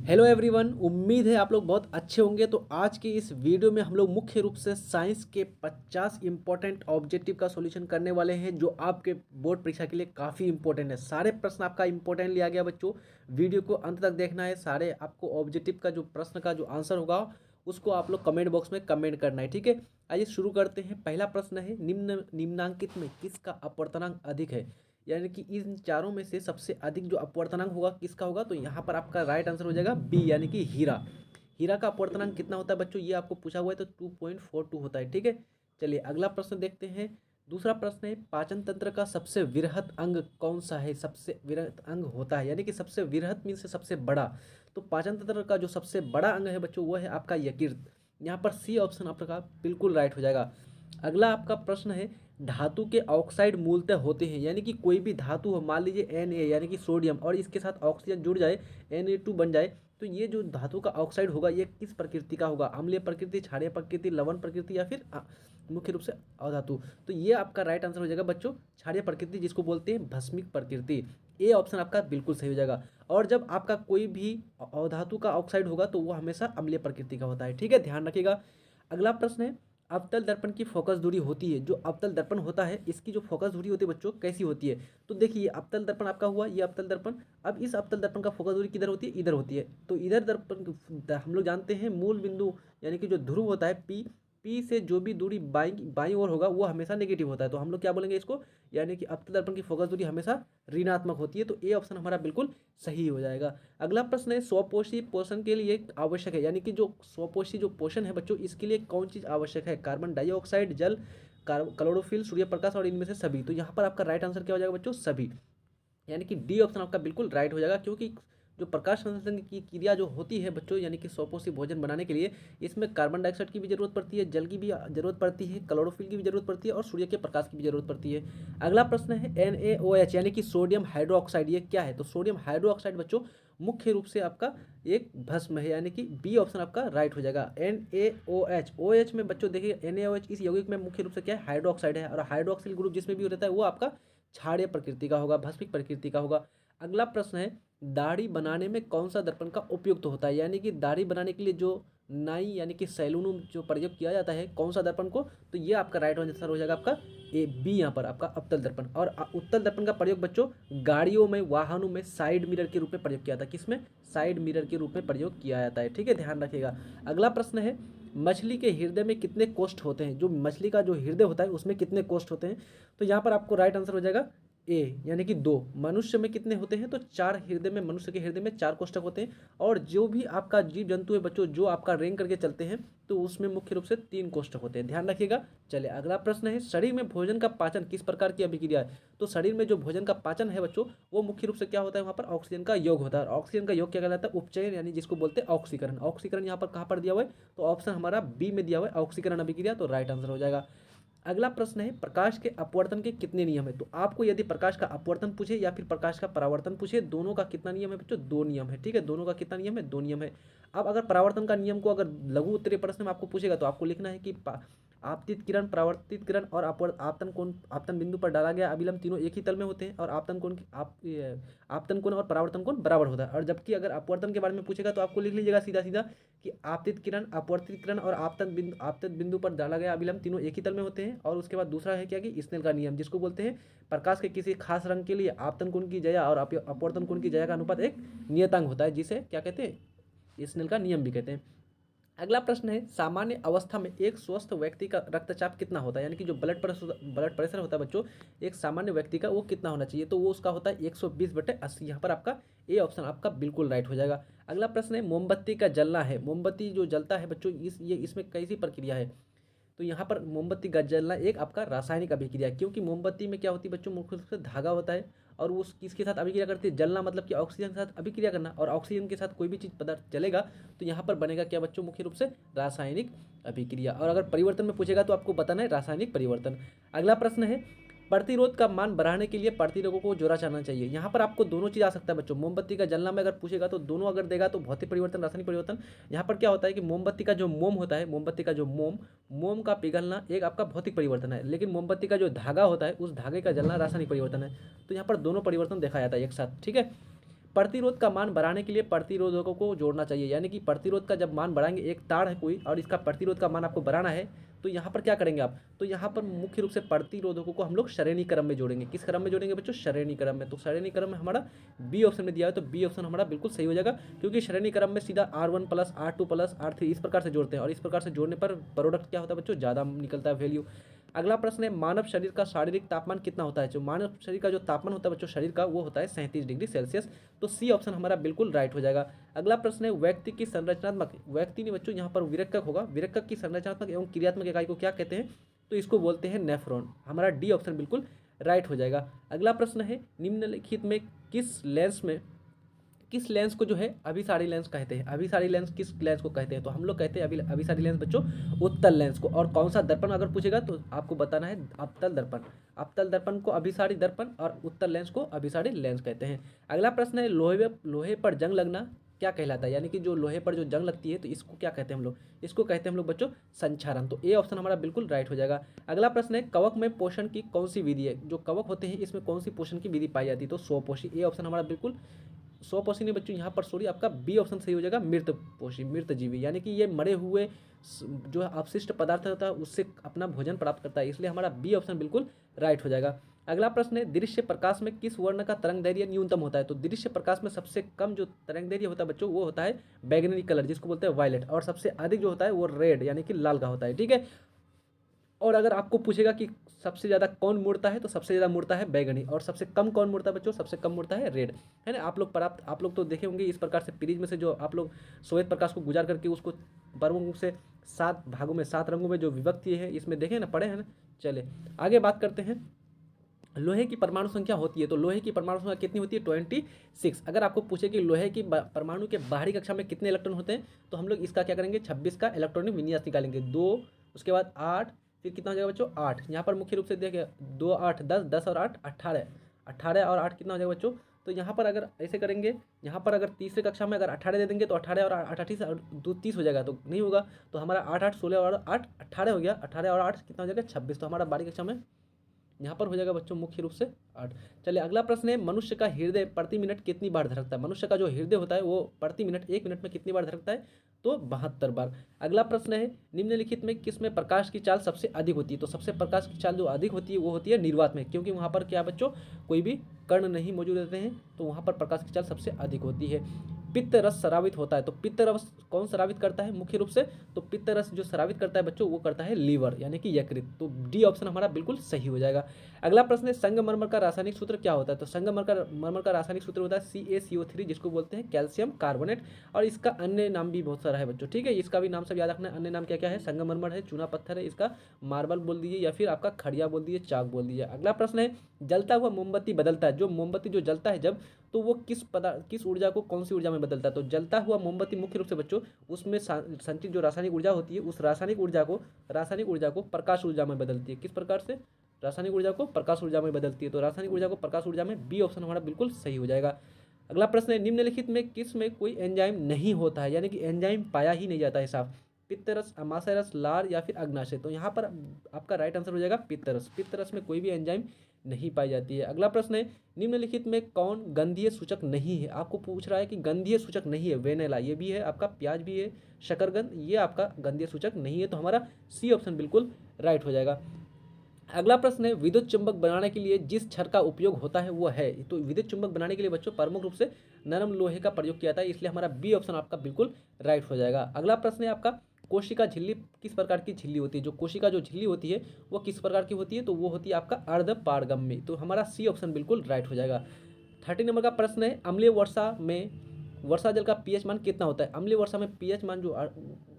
Hello everyone, उम्मीद है आप लोग बहुत अच्छे होंगे। तो आज की इस वीडियो में हम लोग मुख्य रूप से साइंस के 50 इंपॉर्टेंट ऑब्जेक्टिव का सॉल्यूशन करने वाले हैं, जो आपके बोर्ड परीक्षा के लिए काफ़ी इंपॉर्टेंट है। सारे प्रश्न आपका इंपॉर्टेंट लिया गया बच्चों, वीडियो को अंत तक देखना है। सारे आपको ऑब्जेक्टिव का जो प्रश्न का जो आंसर होगा उसको आप लोग कमेंट बॉक्स में कमेंट करना है, ठीक है। आइए शुरू करते हैं। पहला प्रश्न है, निम्नांकित में किसका अपवर्तनांक अधिक है, यानी कि इन चारों में से सबसे अधिक जो अपवर्तनांक होगा किसका होगा। तो यहाँ पर आपका राइट आंसर हो जाएगा बी, यानी कि हीरा। हीरा का अपवर्तनांक कितना होता है बच्चों, ये आपको पूछा हुआ है, तो 2.42 होता है, ठीक है। चलिए अगला प्रश्न देखते हैं। दूसरा प्रश्न है, पाचन तंत्र का सबसे वृहत अंग कौन सा है। सबसे वृहत अंग होता है, यानी कि सबसे वृहत मीन से सबसे बड़ा। तो पाचन तंत्र का जो सबसे बड़ा अंग है बच्चों, वो है आपका यकृत। यहाँ पर सी ऑप्शन आपका बिल्कुल राइट हो जाएगा। अगला आपका प्रश्न है, धातु के ऑक्साइड मूलतः होते हैं, यानी कि कोई भी धातु हो, मान लीजिए Na यानी कि सोडियम, और इसके साथ ऑक्सीजन जुड़ जाए, Na2 बन जाए, तो ये जो धातु का ऑक्साइड होगा ये किस प्रकृति का होगा। अम्लीय प्रकृति, क्षारीय प्रकृति, लवण प्रकृति, या फिर मुख्य रूप से अधातु। तो ये आपका राइट आंसर हो जाएगा बच्चों क्षारीय प्रकृति, जिसको बोलते हैं भस्मिक प्रकृति। ए ऑप्शन आपका बिल्कुल सही हो जाएगा। और जब आपका कोई भी अधातु का ऑक्साइड होगा तो वो हमेशा अम्लीय प्रकृति का होता है, ठीक है, ध्यान रखिएगा। अगला प्रश्न है, अवतल दर्पण की फोकस दूरी होती है, जो अवतल दर्पण होता है इसकी जो फोकस दूरी होती है बच्चों कैसी होती है। तो देखिए अवतल दर्पण आपका हुआ, ये अवतल दर्पण। अब इस अवतल दर्पण का फोकस दूरी किधर होती है, इधर होती है। तो इधर दर्पण हम लोग जानते हैं मूल बिंदु, यानी कि जो ध्रुव होता है पी, पी से जो भी दूरी बाई बाई ओर होगा वो हमेशा नेगेटिव होता है। तो हम लोग क्या बोलेंगे इसको, यानी कि अवतल दर्पण की फोकस दूरी हमेशा ऋणात्मक होती है। तो ए ऑप्शन हमारा बिल्कुल सही हो जाएगा। अगला प्रश्न है, स्वपोषी पोषण के लिए आवश्यक है, यानी कि जो स्वपोषी जो पोषण है बच्चों इसके लिए कौन चीज़ आवश्यक है। कार्बन डाइऑक्साइड, जल, क्लोरोफिल, सूर्य प्रकाश, और इनमें से सभी। तो यहाँ पर आपका राइट आंसर क्या हो जाएगा बच्चों, सभी, यानी कि डी ऑप्शन आपका बिल्कुल राइट हो जाएगा। क्योंकि जो प्रकाश संश्लेषण की क्रिया जो होती है बच्चों, यानी कि स्वपोषी भोजन बनाने के लिए, इसमें कार्बन डाइऑक्साइड की भी जरूरत पड़ती है, जल की भी जरूरत पड़ती है, क्लोरोफिल की भी जरूरत पड़ती है, और सूर्य के प्रकाश की भी जरूरत पड़ती है। अगला प्रश्न है, NaOH यानी कि सोडियम हाइड्रोक्साइड, ये क्या है। तो सोडियम हाइड्रोक्साइड बच्चों मुख्य रूप से आपका एक भस्म है, यानी कि बी ऑप्शन आपका राइट हो जाएगा। NaOH, OH में बच्चों देखिए NaOH इस यौगिक में मुख्य रूप से क्या है, हाइड्रोक्साइड है, और हाइड्रोक्सिल ग्रुप जिसमें भी रहता है वो आपका क्षारीय प्रकृति का होगा, भस्मिक प्रकृति का होगा। अगला प्रश्न है, दाढ़ी बनाने में कौन सा दर्पण का उपयुक्त होता है, यानी कि दाढ़ी बनाने के लिए जो नाई यानी कि सैलून जो प्रयोग किया जाता है कौन सा दर्पण को। तो ये आपका राइट आंसर हो जाएगा आपका ए बी, यहाँ पर आपका अवतल दर्पण। और उत्तल दर्पण का प्रयोग बच्चों गाड़ियों में, वाहनों में साइड मिरर के रूप में प्रयोग किया जाता है। किसमें, साइड मिरर के रूप में प्रयोग किया जाता है, ठीक है, ध्यान रखिएगा। अगला प्रश्न है, मछली के हृदय में कितने कोष्ठ होते हैं। जो मछली का जो हृदय होता है उसमें कितने कोष्ठ होते हैं। तो यहाँ पर आपको राइट आंसर हो जाएगा ए, यानी कि दो। मनुष्य में कितने होते हैं, तो चार हृदय में, मनुष्य के हृदय में चार कोष्ठक होते हैं। और जो भी आपका जीव जंतु है बच्चों जो आपका रेंग करके चलते हैं तो उसमें मुख्य रूप से तीन कोष्ठक होते हैं, ध्यान रखिएगा। चलिए अगला प्रश्न है, शरीर में भोजन का पाचन किस प्रकार की अभिक्रिया है। तो शरीर में जो भोजन का पाचन है बच्चों वो मुख्य रूप से क्या होता है, वहाँ पर ऑक्सीजन का योग होता है। और ऑक्सीजन का योग क्या कहलाता है, उपचयन, यानी जिसको बोलते हैं ऑक्सीकरण। ऑक्सीकरण यहाँ पर कहाँ पर दिया हुआ है, तो ऑप्शन हमारा बी में दिया हुआ है, ऑक्सीकरण अभिक्रिया, तो राइट आंसर हो जाएगा। अगला प्रश्न है, प्रकाश के अपवर्तन के कितने नियम है। तो आपको यदि प्रकाश का अपवर्तन पूछे या फिर प्रकाश का परावर्तन पूछे, दोनों का कितना नियम है बच्चों, दो नियम है, ठीक है, दोनों का कितना नियम है, दो नियम है। अब अगर परावर्तन का नियम को अगर लघु उत्तरीय प्रश्न में आपको पूछेगा तो आपको लिखना है कि आपतित किरण, परावर्तित किरण और आपतन कोण, आपतन बिंदु पर डाला गया अभिलंब तीनों एक ही तल में होते हैं, और आपतन कोण आपतन कोण और परावर्तन कोण बराबर होता है। और जबकि अगर अपवर्तन के बारे में पूछेगा तो आपको लिख लीजिएगा सीधा सीधा कि आपतित किरण, अपवर्तित किरण और आपतन बिंदु पर डाला गया अभिलंब तीनों एक ही तल में होते हैं। और उसके बाद दूसरा है क्या कि स्नेल का नियम, जिसको बोलते हैं प्रकाश के किसी खास रंग के लिए आपतन कोण की जया और अपवर्तन कोण की जया का अनुपात एक नियतांक होता है, जिसे क्या कहते हैं, स्नेल का नियम भी कहते हैं। अगला प्रश्न है, सामान्य अवस्था में एक स्वस्थ व्यक्ति का रक्तचाप कितना होता है, यानी कि जो ब्लड प्रेशर होता है बच्चों एक सामान्य व्यक्ति का, वो कितना होना चाहिए। तो वो उसका होता है 120/80। यहाँ पर आपका ए ऑप्शन आपका बिल्कुल राइट हो जाएगा। अगला प्रश्न है, मोमबत्ती का जलना है, मोमबत्ती जो जलता है बच्चों इसमें कैसी प्रक्रिया है। तो यहाँ पर मोमबत्ती का जलना एक आपका रासायनिक अभिक्रिया है, क्योंकि मोमबत्ती में क्या होती है बच्चों, मुख्य रूप से धागा होता है, और उस किसके साथ अभिक्रिया करती है, जलना मतलब कि ऑक्सीजन के साथ अभिक्रिया करना, और ऑक्सीजन के साथ कोई भी चीज़ पदार्थ जलेगा तो यहाँ पर बनेगा क्या बच्चों, मुख्य रूप से रासायनिक अभिक्रिया। और अगर परिवर्तन में पूछेगा तो आपको बताना है रासायनिक परिवर्तन। अगला प्रश्न है, प्रतिरोध का मान बढ़ाने के लिए प्रतिरोधकों को जोड़ा जाना चाहिए। यहाँ पर आपको दोनों चीज़ आ सकता है बच्चों, मोमबत्ती का जलना में अगर पूछेगा तो दोनों अगर देगा तो भौतिक परिवर्तन, रासायनिक परिवर्तन। यहाँ पर क्या होता है कि मोमबत्ती का जो मोम होता है, मोमबत्ती का जो मोम का पिघलना एक आपका भौतिक परिवर्तन है, लेकिन मोमबत्ती का जो धागा होता है उस धागे का जलना रासायनिक परिवर्तन है। तो यहाँ पर दोनों परिवर्तन देखा जाता है एक साथ, ठीक है। प्रतिरोध का मान बढ़ाने के लिए प्रतिरोधकों को जोड़ना चाहिए, यानी कि प्रतिरोध का जब मान बढ़ाएंगे, एक तार है कोई और इसका प्रतिरोध का मान आपको बढ़ाना है, तो यहाँ पर क्या करेंगे आप, तो यहाँ पर मुख्य रूप से प्रतिरोधकों को हम लोग श्रेणी क्रम में जोड़ेंगे। किस क्रम में जोड़ेंगे बच्चों, श्रेणी क्रम में। तो श्रेणी क्रम में हमारा बी ऑप्शन में दिया है, तो बी ऑप्शन हमारा बिल्कुल सही हो जाएगा, क्योंकि श्रेणी क्रम में सीधा R1 plus R2 plus R3 इस प्रकार से जोड़ते हैं, और इस प्रकार से जोड़ने पर प्रोडक्ट क्या होता है बच्चों, ज़्यादा निकलता है वैल्यू। अगला प्रश्न है, मानव शरीर का शारीरिक तापमान कितना होता है। जो मानव शरीर का जो तापमान होता है बच्चों शरीर का, वो होता है 37 डिग्री सेल्सियस। तो सी ऑप्शन हमारा बिल्कुल राइट हो जाएगा। अगला प्रश्न है, व्यक्ति की संरचनात्मक, व्यक्ति नहीं बच्चों यहाँ पर विरक्तक होगा, विरक्तक की संरचनात्मक एवं क्रियात्मक इकाई को क्या कहते हैं, तो इसको बोलते हैं नेफ्रॉन। हमारा डी ऑप्शन बिल्कुल राइट हो जाएगा। अगला प्रश्न है, निम्नलिखित में किस लेंस को जो है अभिसारी लेंस कहते हैं। अभिसारी लेंस किस लेंस को कहते हैं, तो हम लोग कहते हैं अभिसारी लेंस बच्चों उत्तल लेंस को। और कौन सा दर्पण अगर पूछेगा तो आपको बताना है अवतल दर्पण। अवतल दर्पण को अभिसारी दर्पण और उत्तल लेंस को अभिसारी लेंस कहते हैं। अगला प्रश्न है, लोहे पर जंग लगना क्या कहलाता है, यानी कि जो लोहे पर जो जंग लगती है तो इसको क्या कहते हैं हम लोग, इसको कहते हैं हम लोग बच्चों संक्षारण। तो ए ऑप्शन हमारा बिल्कुल राइट हो जाएगा। अगला प्रश्न है, कवक में पोषण की कौन सी विधि है। जो कवक होते हैं इसमें कौन सी पोषण की विधि पाई जाती है, तो स्वपोषी। ए ऑप्शन हमारा बिल्कुल स्वपोषी नहीं बच्चों, यहाँ पर सॉरी आपका बी ऑप्शन सही हो जाएगा, मृतपोषी, मृतजीवी, यानी कि ये मरे हुए जो अपशिष्ट पदार्थ होता है उससे अपना भोजन प्राप्त करता है, इसलिए हमारा बी ऑप्शन बिल्कुल राइट हो जाएगा। अगला प्रश्न है, दृश्य प्रकाश में किस वर्ण का तरंग दैर्घ्य न्यूनतम होता है। तो दृश्य प्रकाश में सबसे कम जो तरंग दैर्घ्य होता है बच्चों वो होता है बैगनी कलर, जिसको बोलते हैं वायलेट, और सबसे अधिक जो होता है वो रेड यानी कि लाल का होता है। ठीक है, और अगर आपको पूछेगा कि सबसे ज़्यादा कौन मुड़ता है, तो सबसे ज़्यादा मुड़ता है बैगनी, और सबसे कम कौन मुड़ता है बच्चों, सबसे कम मुड़ता है रेड, है ना। आप लोग तो देखे होंगे इस प्रकार से प्रिज्म में से जो आप लोग श्वेत प्रकाश को गुजार करके उसको वर्गों से 7 भागों में 7 रंगों में जो विभक्ति है इसमें देखे ना, पढ़े हैं ना। चले आगे बात करते हैं, लोहे की परमाणु संख्या होती है, तो लोहे की परमाणु संख्या कितनी होती है, 26। अगर आपको पूछे कि लोहे की परमाणु के बाहरी कक्षा में कितने इलेक्ट्रॉन होते हैं, तो हम लोग इसका क्या करेंगे, 26 का इलेक्ट्रॉनिक विन्यास निकालेंगे, 2 उसके बाद 8, फिर कितना हो जाएगा बच्चों 8। यहाँ पर मुख्य रूप से देखिए 2 8 10, 10 और 8 18, 18 और 8 कितना हो जाएगा बच्चों। तो यहाँ पर अगर ऐसे करेंगे, यहाँ पर अगर तीसरे कक्षा में अगर 18 दे देंगे तो 18 और 8 28 और 2 30 हो जाएगा, तो नहीं होगा। तो हमारा 8 8 16 और 8 18 हो गया, 18 और 8 कितना हो जाएगा 26। तो हमारा बारहवीं कक्षा में यहाँ पर हो जाएगा बच्चों मुख्य रूप से 8। चलिए अगला प्रश्न है, मनुष्य का हृदय प्रति मिनट कितनी बार धड़कता है। मनुष्य का जो हृदय होता है वो प्रति मिनट 1 मिनट में कितनी बार धड़कता है, तो 72 बार। अगला प्रश्न है, निम्नलिखित में किस में प्रकाश की चाल सबसे अधिक होती है। तो सबसे प्रकाश की चाल जो अधिक होती है वो होती है निर्वात में, क्योंकि वहाँ पर क्या बच्चों कोई भी कण नहीं मौजूद रहते हैं, तो वहाँ पर प्रकाश की चाल सबसे अधिक होती है। पित्त रस स्रावित होता है, तो पित्त रस कौन स्रावित करता है मुख्य रूप से, तो पित्त रस जो स्रावित करता है बच्चों वो करता है लीवर यानी कि यकृत। तो डी ऑप्शन हमारा बिल्कुल सही हो जाएगा। अगला प्रश्न है, संगमरमर का रासायनिक सूत्र क्या होता है। तो संगमरमर का रासायनिक सूत्र होता है CaCO3, जिसको बोलते हैं कैल्शियम कार्बोनेट, और इसका अन्य नाम भी बहुत सारा है बच्चों। ठीक है, इसका भी नाम सब याद रखना है। अन्य नाम क्या क्या है, संगमरमर है, चूना पत्थर है, इसका मार्बल बोल दीजिए, या फिर आपका खड़िया बोल दीजिए, चाक बोल दीजिए। अगला प्रश्न है, जलता हुआ मोमबत्ती बदलता है, जो मोमबत्ती जो जलता है जब, तो वो किस ऊर्जा को कौन सी ऊर्जा में बदलता है। तो जलता हुआ मोमबत्ती मुख्य रूप से बच्चों उसमें संचित जो रासायनिक ऊर्जा होती है, उस रासायनिक ऊर्जा को प्रकाश ऊर्जा में बदलती है। किस प्रकार से, रासायनिक ऊर्जा को प्रकाश ऊर्जा में बदलती है, तो रासायनिक ऊर्जा को प्रकाश ऊर्जा में, बी ऑप्शन हमारा बिल्कुल सही हो जाएगा। अगला प्रश्न है, निम्नलिखित में किस में कोई एंजाइम नहीं होता है, यानी कि एंजाइम पाया ही नहीं जाता है साफ। पित्तरस, अमाशय रस, लार या फिर अग्नाशय। तो यहाँ पर आपका राइट आंसर हो जाएगा पित्तरस। पित्तरस में कोई भी एंजाइम नहीं पाई जाती है। अगला प्रश्न है, निम्नलिखित में कौन गंधीय सूचक नहीं है। आपको पूछ रहा है कि गंधीय सूचक नहीं है, वेनेला ये भी है, आपका प्याज भी है, शकरकंद ये आपका गंधीय सूचक नहीं है, तो हमारा सी ऑप्शन बिल्कुल राइट हो जाएगा। अगला प्रश्न है, विद्युत चुंबक बनाने के लिए जिस छड़ का उपयोग होता है वो है। तो विद्युत चुंबक बनाने के लिए बच्चों प्रमुख रूप से नरम लोहे का प्रयोग किया जाता है, इसलिए हमारा बी ऑप्शन आपका बिल्कुल राइट हो जाएगा। अगला प्रश्न है आपका, कोशिका झिल्ली किस प्रकार की झिल्ली होती है। जो कोशिका जो झिल्ली होती है वो किस प्रकार की होती है, तो वो होती है आपका अर्धपारगम्य। तो हमारा सी ऑप्शन बिल्कुल राइट हो जाएगा। 30 नंबर का प्रश्न है, अम्लीय वर्षा में वर्षा जल का पीएच मान कितना होता है। अम्लीय वर्षा में पीएच मान जो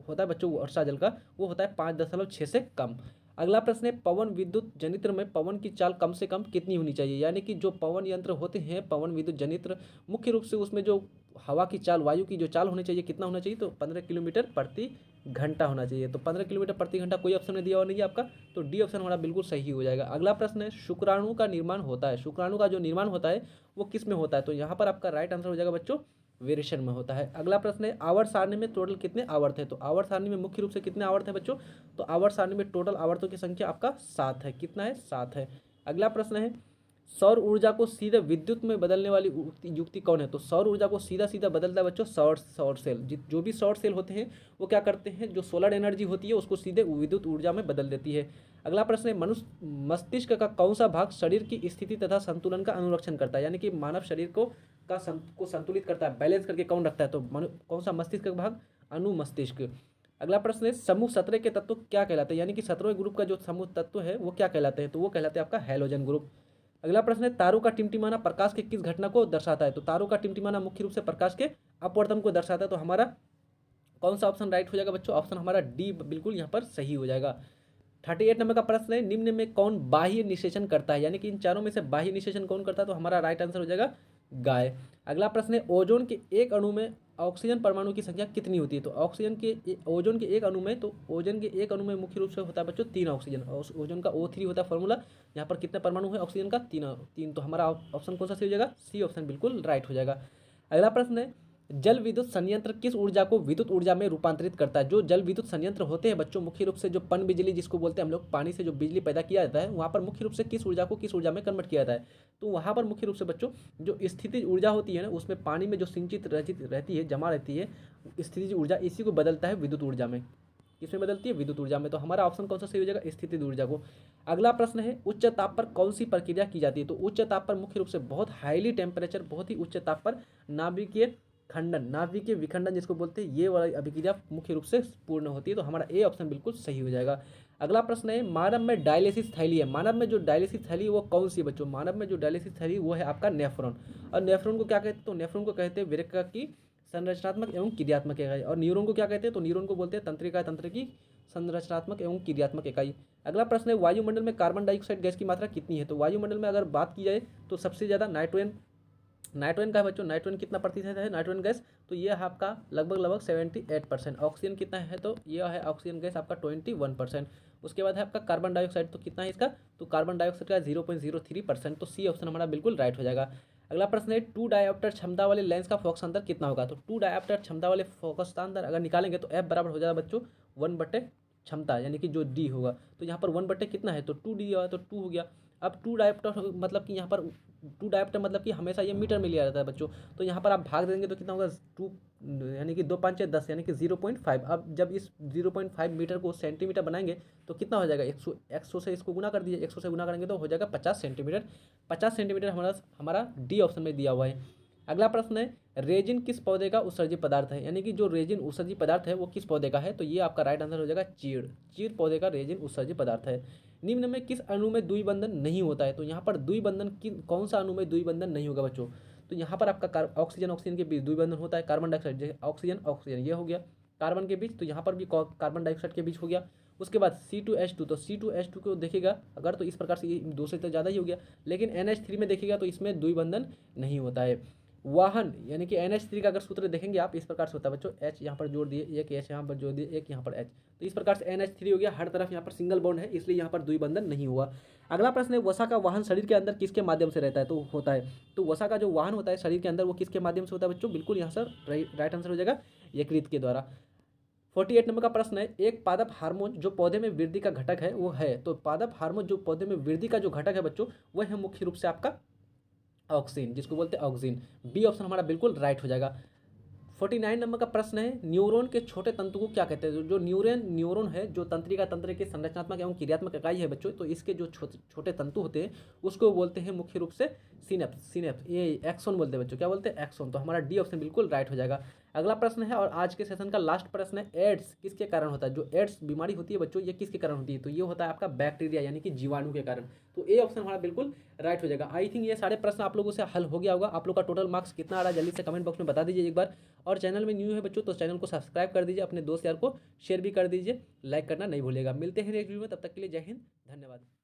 होता है बच्चों वर्षा जल का, वो होता है 5.6 से कम। अगला प्रश्न है, पवन विद्युत जनित्र में पवन की चाल कम से कम कितनी होनी चाहिए। यानी कि जो पवन यंत्र होते हैं, पवन विद्युत जनित्र, मुख्य रूप से उसमें जो हवा की चाल, वायु की जो चाल होनी चाहिए, कितना होना चाहिए, तो 15 किलोमीटर प्रति घंटा होना चाहिए। तो 15 किलोमीटर प्रति घंटा कोई ऑप्शन में दिया हुआ नहीं है आपका, तो डी ऑप्शन हमारा बिल्कुल सही हो जाएगा। अगला प्रश्न है, शुक्राणु का निर्माण होता है। शुक्राणु का जो निर्माण होता है वो किस में होता है, तो यहाँ पर आपका राइट आंसर हो जाएगा बच्चों वेरिएशन में होता है। अगला प्रश्न है, आवर्त सारणी में टोटल कितने आवर्त है। तो आवर्त सारणी में मुख्य रूप से कितने आवर्त है बच्चों, तो आवर्त सारणी में टोटल आवर्तों की संख्या आपका 7 है। कितना है, 7 है। अगला प्रश्न है, सौर ऊर्जा को सीधे विद्युत में बदलने वाली युक्ति कौन है? तो सौर ऊर्जा को सीधा सीधा बदलता है बच्चों सौर सौर सेल। जो भी सौर सेल होते हैं वो क्या करते हैं, जो सोलर एनर्जी होती है उसको सीधे विद्युत ऊर्जा में बदल देती है। अगला प्रश्न है, मनुष्य मस्तिष्क का कौन सा भाग शरीर की स्थिति तथा संतुलन का अनुरक्षण करता है? यानी कि मानव शरीर को संतुलित करता है, बैलेंस करके कौन रखता है? तो कौन सा मस्तिष्क का भाग? अनुमस्तिष्क। अगला प्रश्न है, समूह 17 के तत्व क्या कहलाते हैं? यानी कि 17वें ग्रुप का जो समूह तत्व है वो क्या कहलाते हैं? तो वो कहलाते हैं आपका हैलोजन ग्रुप। अगला प्रश्न है, तारों का टिमटिमाना प्रकाश के किस घटना को दर्शाता है? तो तारों का टिमटिमाना मुख्य रूप से प्रकाश के अपवर्तन को दर्शाता है। तो हमारा कौन सा ऑप्शन राइट हो जाएगा बच्चों? ऑप्शन हमारा डी बिल्कुल यहाँ पर सही हो जाएगा। 38 नंबर का प्रश्न है, निम्न में कौन बाह्य निषेचन करता है? यानी कि इन चारों में से बाह्य निषेचन कौन करता है? तो हमारा राइट आंसर हो जाएगा गाय। अगला प्रश्न है, ओजोन के एक अणु में ऑक्सीजन परमाणु की संख्या कितनी होती है? तो ओजोन के एक अणु में, तो ओजोन के एक अणु में मुख्य रूप से होता है बच्चों 3 ऑक्सीजन। ओजोन का O3 होता है फॉर्मूला। यहाँ पर कितने परमाणु है ऑक्सीजन का? 3। तो हमारा ऑप्शन कौन सा सही हो जाएगा? सी ऑप्शन बिल्कुल राइट हो जाएगा। अगला प्रश्न है, जल विद्युत संयंत्र किस ऊर्जा को विद्युत ऊर्जा में रूपांतरित करता है? जो जल विद्युत संयंत्र होते हैं बच्चों, मुख्य रूप से जो पन बिजली जिसको बोलते हैं हम लोग, पानी से जो बिजली पैदा किया जाता है, वहाँ पर मुख्य रूप से किस ऊर्जा को किस ऊर्जा में कन्वर्ट किया जाता है? तो वहाँ पर मुख्य रूप से बच्चों जो स्थितिज ऊर्जा होती है ना, उसमें पानी में जो सिंचित रहती है, जमा रहती है स्थितिज ऊर्जा, इसी को बदलता है विद्युत ऊर्जा में। किसमें बदलती है? विद्युत ऊर्जा में। तो हमारा ऑप्शन कौन सा सही हो जाएगा? स्थितिज ऊर्जा को। अगला प्रश्न है, उच्च ताप पर कौन सी प्रक्रिया की जाती है? तो उच्च ताप पर मुख्य रूप से बहुत हाईली टेम्परेचर, बहुत ही उच्च ताप पर नाभिकीय खंडन, नाभिकीय विखंडन जिसको बोलते हैं, ये वाली अभिक्रिया मुख्य रूप से पूर्ण होती है। तो हमारा ए ऑप्शन बिल्कुल सही हो जाएगा। अगला प्रश्न है, मानव में डायलिसिस थैली है, मानव में जो डायलिसिस थैली है वो कौन सी है बच्चों? मानव में जो डायलिसिस थैली वो है आपका नेफ्रॉन। और नेफ्रॉन को क्या कहते हैं? तो नेफ्रॉन को कहते हैं वृक्क की संरचनात्मक एवं क्रियात्मक इकाई। और न्यूरॉन को क्या कहते हैं? तो न्यूरॉन को बोलते हैं तंत्रिका तंत्र की संरचनात्मक एवं क्रियात्मक इकाई। अगला प्रश्न है, वायुमंडल में कार्बन डाइऑक्साइड गैस की मात्रा कितनी है? तो वायुमंडल में अगर बात की जाए तो सबसे ज़्यादा नाइट्रोजन का है बच्चों। नाइट्रोजन कितना प्रतिशत है नाइट्रोजन गैस? तो ये है आपका लगभग 78%। ऑक्सीजन कितना है? तो ये है ऑक्सीजन गैस आपका 21%। उसके बाद है आपका कार्बन डाइऑक्साइड, तो कितना है इसका? तो कार्बन डाइऑक्साइड का 0.03%। तो सी ऑप्शन हमारा बिल्कुल राइट हो जाएगा। अगला प्रश्न है, 2 डायोप्टर क्षमता वाले लेंस का फोकस अंतर कितना होगा? तो 2 डायोप्टर क्षमता वाले फोकस का अंतर अगर निकालेंगे तो एफ बराबर हो जाएगा बच्चों 1 बटे क्षमता, यानी कि जो डी होगा। तो यहाँ पर 1 बटे कितना है? तो 2 डी होगा, तो 2 हो गया। अब 2 डायोप्टर मतलब कि यहाँ पर 2 डायोप्टर मतलब कि हमेशा ये मीटर में लिया जाता है बच्चों। तो यहाँ पर आप भाग देंगे तो कितना होगा? 2 यानी कि 2 5 10 यानी कि 0.5। अब जब इस 0.5 मीटर को सेंटीमीटर बनाएंगे तो कितना हो जाएगा? 100 से इसको गुना कर दीजिए। 100 से गुना करेंगे तो हो जाएगा 50 सेंटीमीटर। 50 सेंटीमीटर हमारा डी ऑप्शन में दिया हुआ है। अगला प्रश्न है, रेजिन किस पौधे का उत्सर्जित पदार्थ है? यानी कि जो रेजिन उत्सर्जित पदार्थ है वो किस पौधे का है? तो ये आपका राइट आंसर हो जाएगा चीड़ पौधे का रेजिन उत्सर्जित पदार्थ है। निम्न में किस अणु में द्विबंधन नहीं होता है? तो यहाँ पर द्विबंधन कौन सा अणु में द्विबंधन नहीं होगा बच्चों? तो यहाँ पर आपका ऑक्सीजन के बीच द्विबंधन होता है। कार्बन डाइऑक्साइड ऑक्सीजन ये हो गया कार्बन के बीच, तो यहाँ पर भी कार्बन डाइऑक्साइड के बीच हो गया। उसके बाद C2H2, तो C2H2 को देखेगा अगर तो इस प्रकार से ये 2 से तो ज़्यादा ही हो गया। लेकिन NH3 में देखेगा तो इसमें द्विबंधन नहीं होता है। वाहन यानी कि NH3 का अगर सूत्र देखेंगे आप इस प्रकार से होता है बच्चों, H यहाँ पर जोड़ दिए, एक H यहाँ पर जोड़ दिए, एक यहाँ पर H, तो इस प्रकार से NH3 हो गया। हर तरफ यहाँ पर सिंगल बॉन्ड है, इसलिए यहाँ पर द्विबंधन नहीं हुआ। अगला प्रश्न है, वसा का वाहन शरीर के अंदर किसके माध्यम से रहता है? तो होता है, तो वसा का जो वाहन होता है शरीर के अंदर वो किसके माध्यम से होता है बच्चों? बिल्कुल यहाँ सर राइट आंसर हो जाएगा यकृत के द्वारा। 48 नंबर का प्रश्न है, एक पादप हार्मोन जो पौधे में वृद्धि का घटक है वो है? तो पादप हार्मोन जो पौधे में वृद्धि का जो घटक है बच्चों वह है मुख्य रूप से आपका ऑक्सीन, जिसको बोलते हैं ऑक्सीन। बी ऑप्शन हमारा बिल्कुल राइट हो जाएगा। 49 नंबर का प्रश्न है, न्यूरॉन के छोटे तंतु को क्या कहते हैं? जो न्यूरॉन है जो तंत्रिका तंत्र के संरचनात्मक एवं क्रियात्मक इकाई है बच्चों, तो इसके जो छोटे तंतु होते हैं उसको बोलते हैं मुख्य रूप से सिनेप्स। ये एक्सोन बोलते हैं बच्चों। क्या बोलते हैं? एक्सोन। तो हमारा डी ऑप्शन बिल्कुल राइट हो जाएगा। अगला प्रश्न है और आज के सेशन का लास्ट प्रश्न है, एड्स किसके कारण होता है? जो एड्स बीमारी होती है बच्चों ये किसके कारण होती है? तो ये होता है आपका बैक्टीरिया यानी कि जीवाणु के कारण। तो ए ऑप्शन हमारा बिल्कुल राइट हो जाएगा। आई थिंक ये सारे प्रश्न आप लोगों से हल हो गया होगा। आप लोग का टोटल मार्क्स कितना आ रहा है जल्दी से कमेंट बॉक्स में बता दीजिए एक बार। और चैनल में न्यू है बच्चों तो चैनल को सब्सक्राइब कर दीजिए, अपने दोस्त यार को शेयर भी कर दीजिए, लाइक करना नहीं भूलेगा। मिलते हैं नेक्स्ट वीडियो में, तब तक के लिए जय हिंद, धन्यवाद।